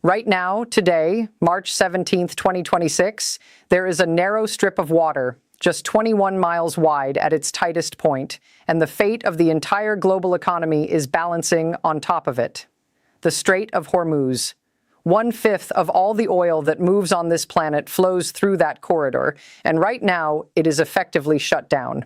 Right now, today, March 17th, 2026, there is a narrow strip of water, just 21 miles wide at its tightest point, and the fate of the entire global economy is balancing on top of it. The Strait of Hormuz. 1/5 of all the oil that moves on this planet flows through that corridor, and right now it is effectively shut down.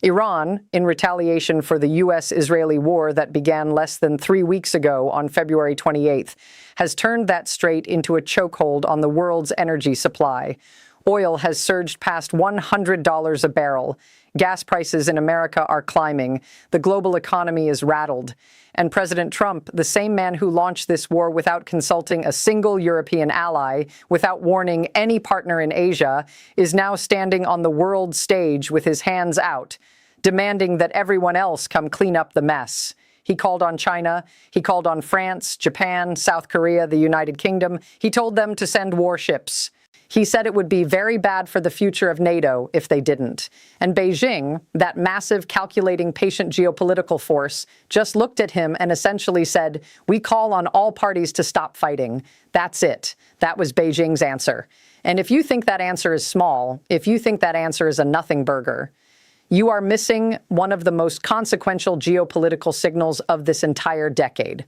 Iran, in retaliation for the U.S.-Israeli war that began less than 3 weeks ago on February 28th, has turned that strait into a chokehold on the world's energy supply. Oil has surged past $100 a barrel. Gas prices in America are climbing. The global economy is rattled. And President Trump, the same man who launched this war without consulting a single European ally, without warning any partner in Asia, is now standing on the world stage with his hands out, demanding that everyone else come clean up the mess. He called on China, he called on France, Japan, South Korea, the United Kingdom. He told them to send warships. He said it would be very bad for the future of NATO if they didn't. And Beijing, that massive, calculating, patient geopolitical force, just looked at him and essentially said, "We call on all parties to stop fighting." That's it. That was Beijing's answer. And if you think that answer is small, if you think that answer is a nothing burger, you are missing one of the most consequential geopolitical signals of this entire decade.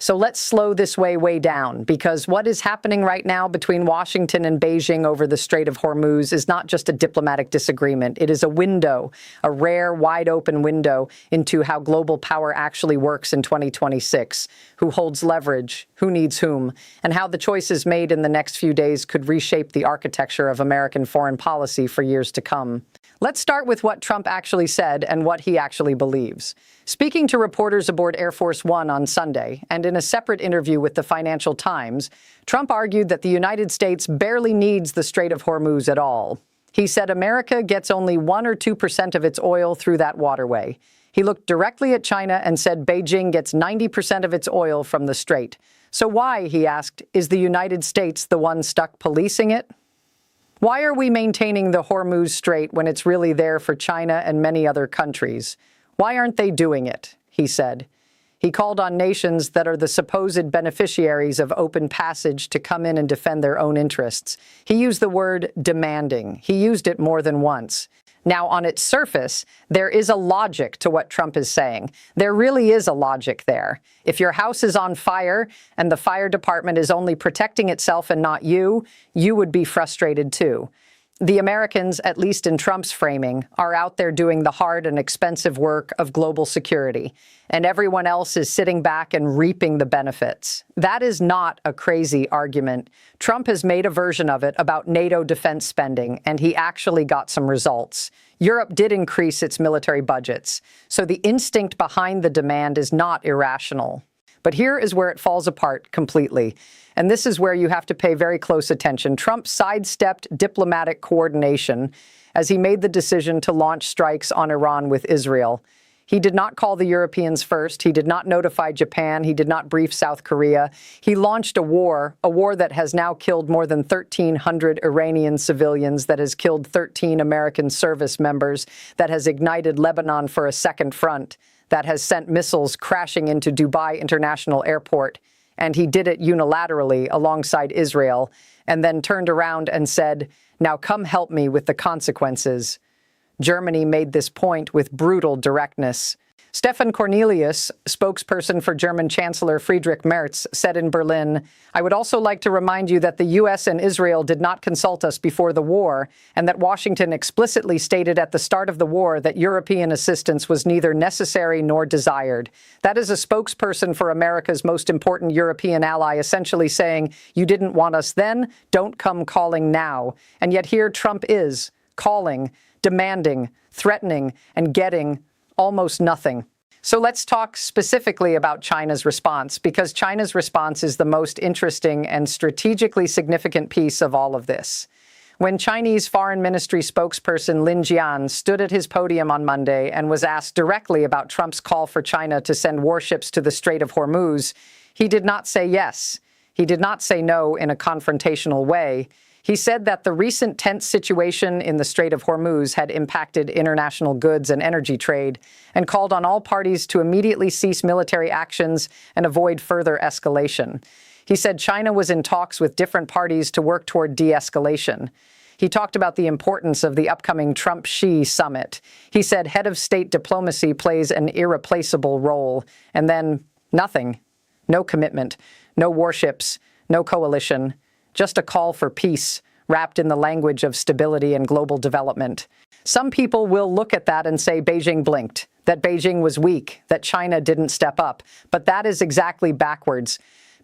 So let's slow this way down, because what is happening right now between Washington and Beijing over the Strait of Hormuz is not just a diplomatic disagreement. It is a window, a rare, wide-open window into how global power actually works in 2026, who holds leverage, who needs whom, and how the choices made in the next few days could reshape the architecture of American foreign policy for years to come. Let's start with what Trump actually said and what he actually believes. Speaking to reporters aboard Air Force One on Sunday, and in a separate interview with the Financial Times, Trump argued that the United States barely needs the Strait of Hormuz at all. He said America gets only 1 or 2% of its oil through that waterway. He looked directly at China and said Beijing gets 90% of its oil from the strait. So why, he asked, is the United States the one stuck policing it? Why are we maintaining the Hormuz Strait when it's really there for China and many other countries? Why aren't they doing it? He said. He called on nations that are the supposed beneficiaries of open passage to come in and defend their own interests. He used the word demanding. He used it more than once. Now, on its surface, there is a logic to what Trump is saying. There really is a logic there. If your house is on fire and the fire department is only protecting itself and not you, you would be frustrated too. The Americans, at least in Trump's framing, are out there doing the hard and expensive work of global security, and everyone else is sitting back and reaping the benefits. That is not a crazy argument. Trump has made a version of it about NATO defense spending, and he actually got some results. Europe did increase its military budgets, so the instinct behind the demand is not irrational. But here is where it falls apart completely. And this is where you have to pay very close attention. Trump sidestepped diplomatic coordination as he made the decision to launch strikes on Iran with Israel. He did not call the Europeans first. He did not notify Japan. He did not brief South Korea. He launched a war that has now killed more than 1,300 Iranian civilians, that has killed 13 American service members, that has ignited Lebanon for a second front, that has sent missiles crashing into Dubai International Airport. And he did it unilaterally alongside Israel, and then turned around and said, "Now come help me with the consequences." Germany made this point with brutal directness. Stefan Cornelius, spokesperson for German Chancellor Friedrich Merz, said in Berlin, "I would also like to remind you that the U.S. and Israel did not consult us before the war, and that Washington explicitly stated at the start of the war that European assistance was neither necessary nor desired." That is a spokesperson for America's most important European ally essentially saying, you didn't want us then, don't come calling now. And yet here Trump is, calling, demanding, threatening, and getting almost nothing. So let's talk specifically about China's response, because China's response is the most interesting and strategically significant piece of all of this. When Chinese Foreign Ministry spokesperson Lin Jian stood at his podium on Monday and was asked directly about Trump's call for China to send warships to the Strait of Hormuz, he did not say yes. He did not say no in a confrontational way. He said that the recent tense situation in the Strait of Hormuz had impacted international goods and energy trade, and called on all parties to immediately cease military actions and avoid further escalation. He said China was in talks with different parties to work toward de-escalation. He talked about the importance of the upcoming Trump-Xi summit. He said head of state diplomacy plays an irreplaceable role. And then nothing. No commitment. No warships. No coalition. Just a call for peace, wrapped in the language of stability and global development. Some people will look at that and say Beijing blinked, that Beijing was weak, that China didn't step up. But that is exactly backwards.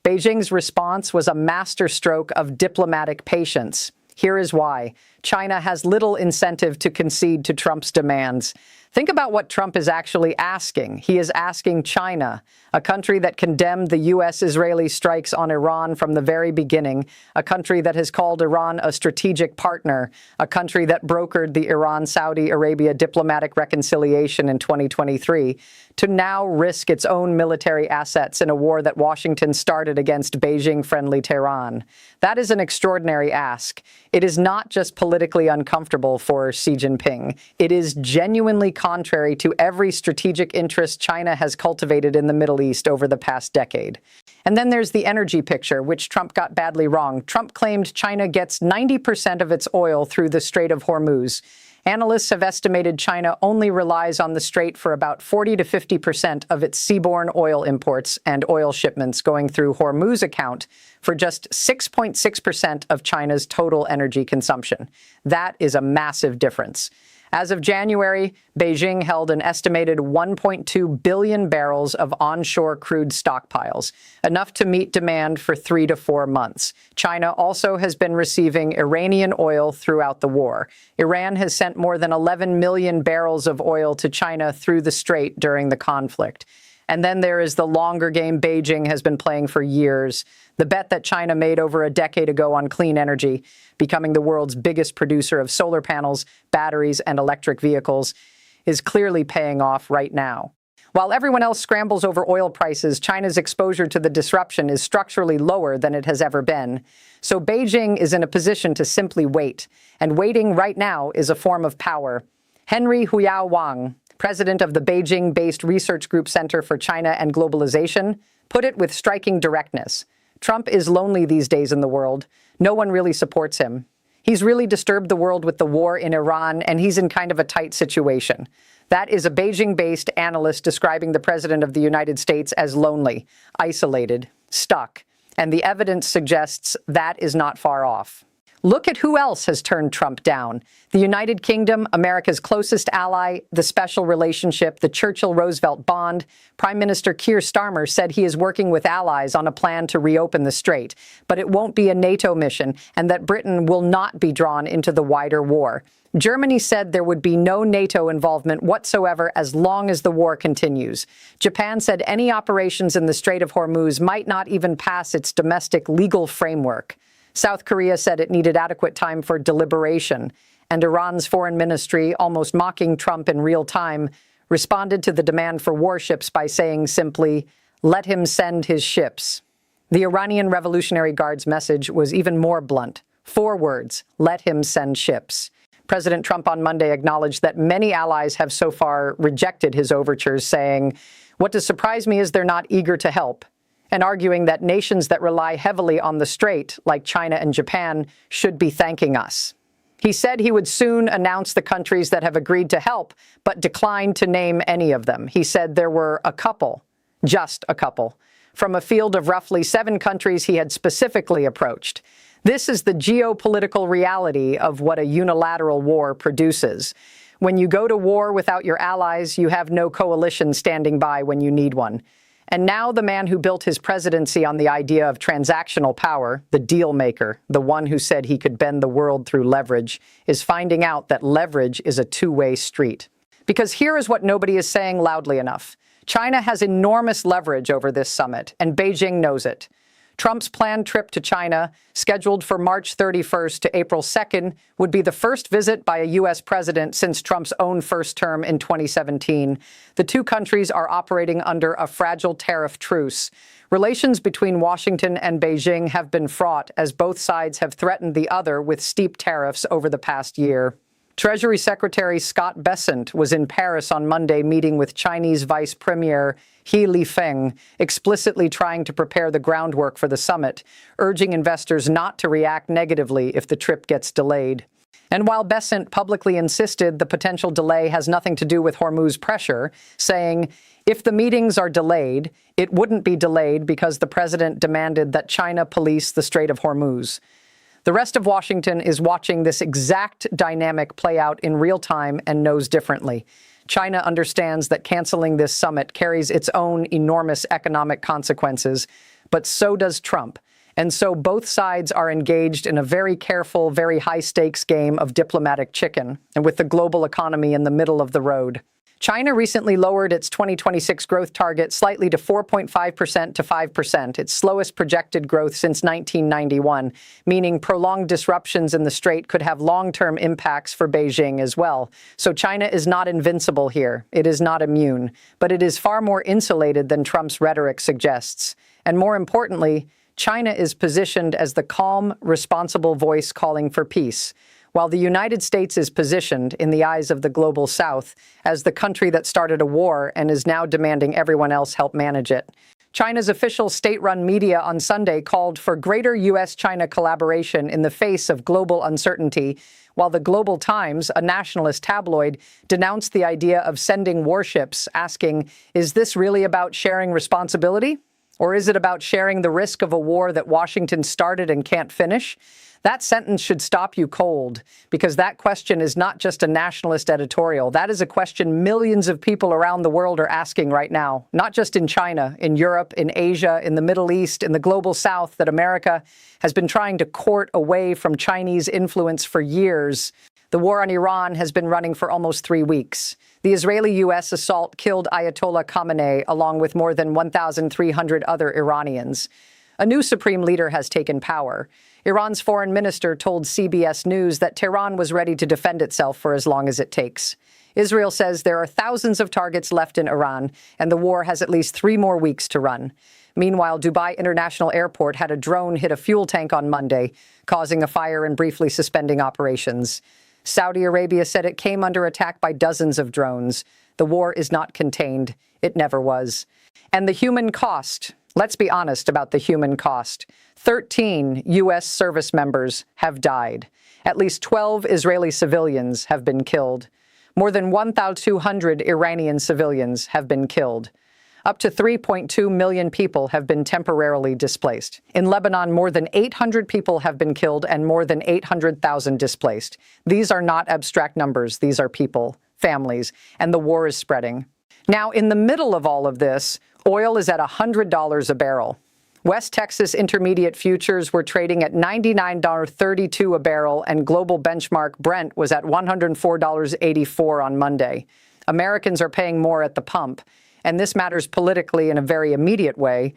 Beijing's response was a masterstroke of diplomatic patience. Here is why. China has little incentive to concede to Trump's demands. Think about what Trump is actually asking. He is asking China, a country that condemned the U.S.-Israeli strikes on Iran from the very beginning, a country that has called Iran a strategic partner, a country that brokered the Iran-Saudi Arabia diplomatic reconciliation in 2023, to now risk its own military assets in a war that Washington started against Beijing-friendly Tehran. That is an extraordinary ask. It is not just politically uncomfortable for Xi Jinping. It is genuinely contrary to every strategic interest China has cultivated in the Middle East over the past decade. And then there's the energy picture, which Trump got badly wrong. Trump claimed China gets 90% of its oil through the Strait of Hormuz. Analysts have estimated China only relies on the strait for about 40 to 50% of its seaborne oil imports, and oil shipments going through Hormuz account for just 6.6% of China's total energy consumption. That is a massive difference. As of January, Beijing held an estimated 1.2 billion barrels of onshore crude stockpiles, enough to meet demand for 3 to 4 months. China also has been receiving Iranian oil throughout the war. Iran has sent more than 11 million barrels of oil to China through the strait during the conflict. And then there is the longer game Beijing has been playing for years, the bet that China made over a decade ago on clean energy, becoming the world's biggest producer of solar panels, batteries, and electric vehicles, is clearly paying off right now. While everyone else scrambles over oil prices, China's exposure to the disruption is structurally lower than it has ever been. So Beijing is in a position to simply wait, and waiting right now is a form of power. Henry Huyao Wang, president of the Beijing-based Research Group Center for China and Globalization, put it with striking directness. Trump is lonely these days in the world. No one really supports him. He's really disturbed the world with the war in Iran, and he's in kind of a tight situation. That is a Beijing-based analyst describing the President of the United States as lonely, isolated, stuck. And the evidence suggests that is not far off. Look at who else has turned Trump down. The United Kingdom, America's closest ally, the special relationship, the Churchill-Roosevelt bond. Prime Minister Keir Starmer said he is working with allies on a plan to reopen the strait, but it won't be a NATO mission and that Britain will not be drawn into the wider war. Germany said there would be no NATO involvement whatsoever as long as the war continues. Japan said any operations in the Strait of Hormuz might not even pass its domestic legal framework. South Korea said it needed adequate time for deliberation, and Iran's foreign ministry, almost mocking Trump in real time, responded to the demand for warships by saying simply, "Let him send his ships." The Iranian Revolutionary Guard's message was even more blunt. 4 words, "Let him send ships." President Trump on Monday acknowledged that many allies have so far rejected his overtures, saying, "What does surprise me is they're not eager to help," and arguing that nations that rely heavily on the strait, like China and Japan, should be thanking us. He said he would soon announce the countries that have agreed to help, but declined to name any of them. He said there were a couple, just a couple, from a field of roughly 7 countries he had specifically approached. This is the geopolitical reality of what a unilateral war produces. When you go to war without your allies, you have no coalition standing by when you need one. And now the man who built his presidency on the idea of transactional power, the deal maker, the one who said he could bend the world through leverage, is finding out that leverage is a two-way street. Because here is what nobody is saying loudly enough. China has enormous leverage over this summit, and Beijing knows it. Trump's planned trip to China, scheduled for March 31st to April 2nd, would be the first visit by a U.S. president since Trump's own first term in 2017. The 2 countries are operating under a fragile tariff truce. Relations between Washington and Beijing have been fraught as both sides have threatened the other with steep tariffs over the past year. Treasury Secretary Scott Bessent was in Paris on Monday meeting with Chinese Vice Premier He Lifeng, explicitly trying to prepare the groundwork for the summit, urging investors not to react negatively if the trip gets delayed. And while Bessent publicly insisted the potential delay has nothing to do with Hormuz pressure, saying, if the meetings are delayed, it wouldn't be delayed because the president demanded that China police the Strait of Hormuz. The rest of Washington is watching this exact dynamic play out in real time and knows differently. China understands that canceling this summit carries its own enormous economic consequences, but so does Trump. And so both sides are engaged in a very careful, very high-stakes game of diplomatic chicken, and with the global economy in the middle of the road. China recently lowered its 2026 growth target slightly to 4.5% to 5%, its slowest projected growth since 1991, meaning prolonged disruptions in the strait could have long-term impacts for Beijing as well. So China is not invincible here. It is not immune, but it is far more insulated than Trump's rhetoric suggests. And more importantly, China is positioned as the calm, responsible voice calling for peace, while the United States is positioned, in the eyes of the global South, as the country that started a war and is now demanding everyone else help manage it. China's official state-run media on Sunday called for greater U.S.-China collaboration in the face of global uncertainty, while the Global Times, a nationalist tabloid, denounced the idea of sending warships, asking, is this really about sharing responsibility? Or is it about sharing the risk of a war that Washington started and can't finish? That sentence should stop you cold, because that question is not just a nationalist editorial. That is a question millions of people around the world are asking right now, not just in China, in Europe, in Asia, in the Middle East, in the global South, that America has been trying to court away from Chinese influence for years. The war on Iran has been running for almost 3 weeks. The Israeli-U.S. assault killed Ayatollah Khamenei, along with more than 1,300 other Iranians. A new supreme leader has taken power. Iran's foreign minister told CBS News that Tehran was ready to defend itself for as long as it takes. Israel says there are thousands of targets left in Iran, and the war has at least 3 more weeks to run. Meanwhile, Dubai International Airport had a drone hit a fuel tank on Monday, causing a fire and briefly suspending operations. Saudi Arabia said it came under attack by dozens of drones. The war is not contained. It never was. And the human cost. Let's be honest about the human cost. 13 U.S. service members have died. At least 12 Israeli civilians have been killed. More than 1,200 Iranian civilians have been killed. Up to 3.2 million people have been temporarily displaced. In Lebanon, more than 800 people have been killed and more than 800,000 displaced. These are not abstract numbers. These are people, families, and the war is spreading. Now, in the middle of all of this, oil is at $100 a barrel. West Texas Intermediate futures were trading at $99.32 a barrel, and global benchmark Brent was at $104.84 on Monday. Americans are paying more at the pump, and this matters politically in a very immediate way.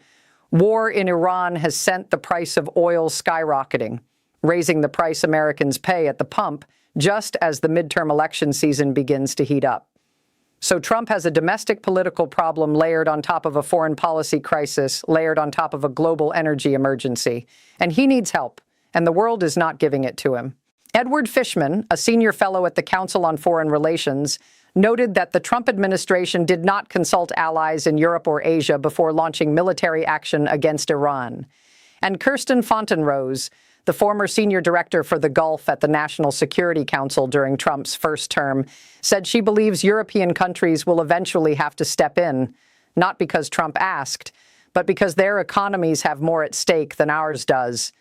War in Iran has sent the price of oil skyrocketing, raising the price Americans pay at the pump just as the midterm election season begins to heat up. So Trump has a domestic political problem layered on top of a foreign policy crisis, layered on top of a global energy emergency. And he needs help, and the world is not giving it to him. Edward Fishman, a senior fellow at the Council on Foreign Relations, noted that the Trump administration did not consult allies in Europe or Asia before launching military action against Iran. And Kirsten Fontenrose, the former senior director for the Gulf at the National Security Council during Trump's first term, said she believes European countries will eventually have to step in, not because Trump asked, but because their economies have more at stake than ours does.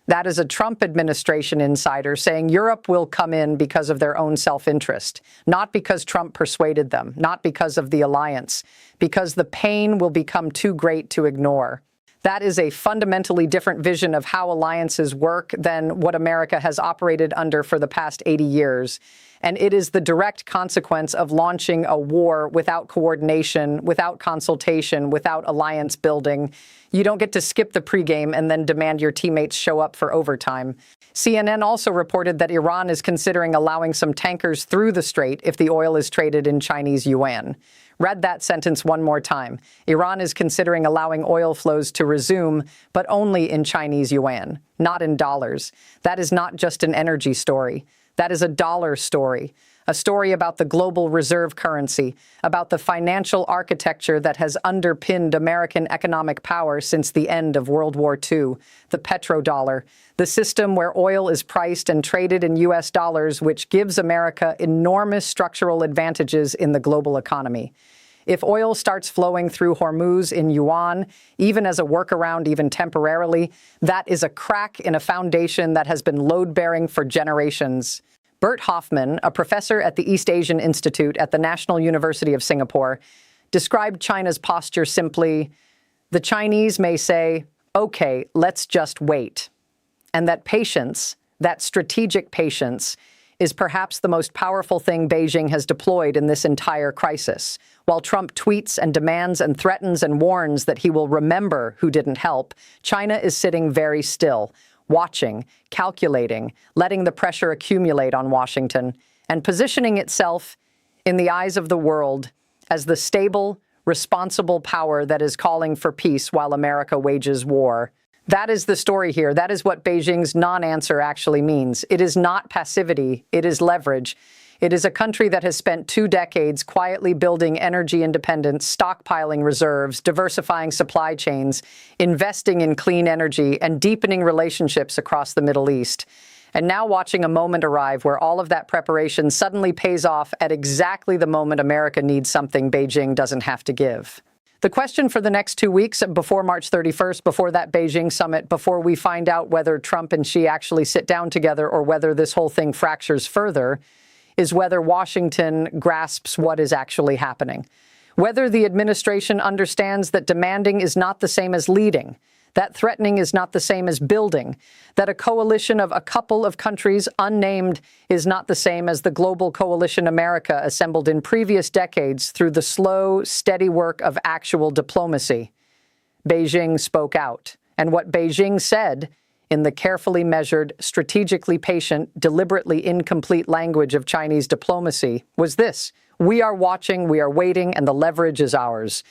That is a Trump administration insider saying Europe will come in because of their own self-interest, not because Trump persuaded them, not because of the alliance, because the pain will become too great to ignore. That is a fundamentally different vision of how alliances work than what America has operated under for the past 80 years. And it is the direct consequence of launching a war without coordination, without consultation, without alliance building. You don't get to skip the pregame and then demand your teammates show up for overtime. CNN also reported that Iran is considering allowing some tankers through the strait if the oil is traded in Chinese yuan. Read that sentence one more time. Iran is considering allowing oil flows to resume, but only in Chinese yuan, not in dollars. That is not just an energy story. That is a dollar story, a story about the global reserve currency, about the financial architecture that has underpinned American economic power since the end of World War II, the petrodollar, the system where oil is priced and traded in U.S. dollars, which gives America enormous structural advantages in the global economy. If oil starts flowing through Hormuz in yuan, even as a workaround, even temporarily, that is a crack in a foundation that has been load-bearing for generations. Bert Hoffman, a professor at the East Asian Institute at the National University of Singapore, described China's posture simply, "The Chinese may say, okay, let's just wait." And that patience, that strategic patience, is perhaps the most powerful thing Beijing has deployed in this entire crisis. While Trump tweets and demands and threatens and warns that he will remember who didn't help, China is sitting very still, watching, calculating, letting the pressure accumulate on Washington, and positioning itself in the eyes of the world as the stable, responsible power that is calling for peace while America wages war. That is the story here. That is what Beijing's non-answer actually means. It is not passivity. It is leverage. It is a country that has spent 2 decades quietly building energy independence, stockpiling reserves, diversifying supply chains, investing in clean energy, and deepening relationships across the Middle East. And now watching a moment arrive where all of that preparation suddenly pays off at exactly the moment America needs something Beijing doesn't have to give. The question for the next 2 weeks, before March 31st, before that Beijing summit, before we find out whether Trump and Xi actually sit down together or whether this whole thing fractures further, is whether Washington grasps what is actually happening. Whether the administration understands that demanding is not the same as leading, that threatening is not the same as building, that a coalition of a couple of countries unnamed is not the same as the global coalition America assembled in previous decades through the slow, steady work of actual diplomacy. Beijing spoke out. And what Beijing said, in the carefully measured, strategically patient, deliberately incomplete language of Chinese diplomacy, was this: we are watching, we are waiting, and the leverage is ours.